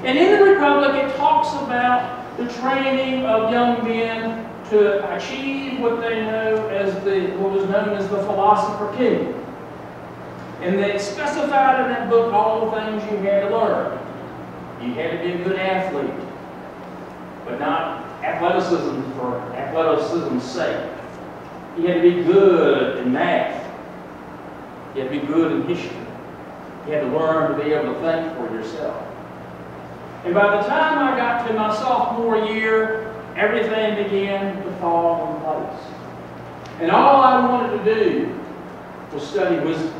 And in the Republic, it talks about the training of young men to achieve what they know as what was known as the philosopher king. And they specified in that book all the things you had to learn. You had to be a good athlete, but not athleticism for athleticism's sake. You had to be good in math. You had to be good in history. You had to learn to be able to think for yourself. And by the time I got to my sophomore year, everything began to fall in place. And all I wanted to do was study wisdom.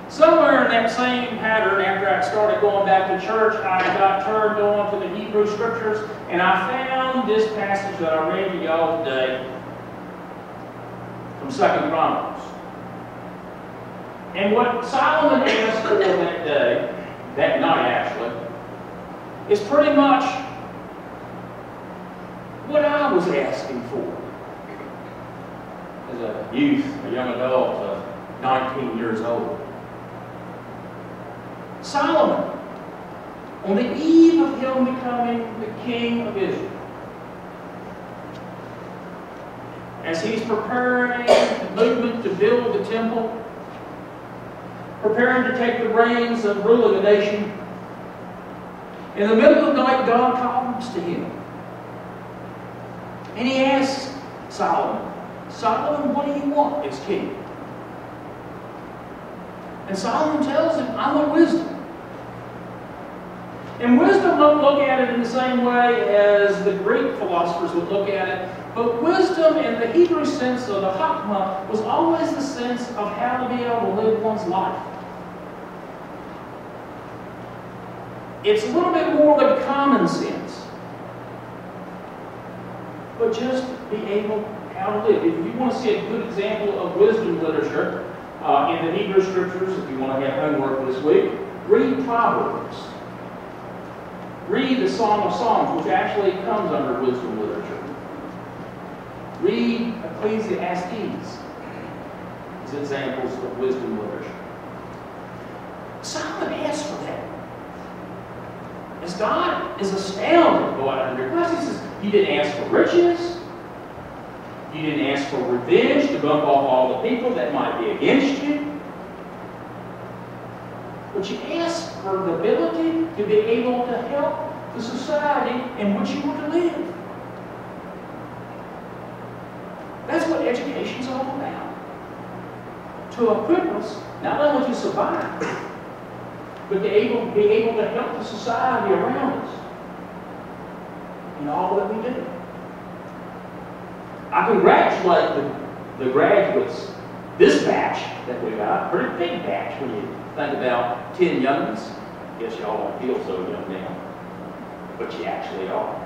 Somewhere in that same pattern, after I started going back to church, I got turned on to the Hebrew Scriptures, and I found this passage that I read to y'all today from 2 Chronicles. And what Solomon asked for that day, that night actually, is pretty much what I was asking for as a youth, a young adult, 19 years old. Solomon, on the eve of him becoming the king of Israel, as he's preparing the movement to build the temple, preparing to take the reins of ruling the nation, in the middle of the night, God comes to him. And he asks Solomon, Solomon, what do you want as king? And Solomon tells him, I want wisdom. And wisdom don't look at it in the same way as the Greek philosophers would look at it, but wisdom in the Hebrew sense of the Chachma was always the sense of how to be able to live one's life. It's a little bit more than common sense, but just be able how to live. If you want to see a good example of wisdom literature in the Hebrew Scriptures, if you want to have homework this week, read Proverbs. Read the Song of Songs, which actually comes under wisdom literature. Read Ecclesiastes as examples of wisdom literature. Solomon asked for that. As God is astounded by what your request, he says, you didn't ask for riches. You didn't ask for revenge to bump off all the people that might be against you. But you asked for the ability to be able to help the society in which you want to live. That's what education's all about. To equip us not only to survive, but to be able to help the society around us in all that we do. I congratulate the graduates, this batch that we got, pretty big batch when you think about 10 youngins. Guess y'all don't feel so young now, but you actually are.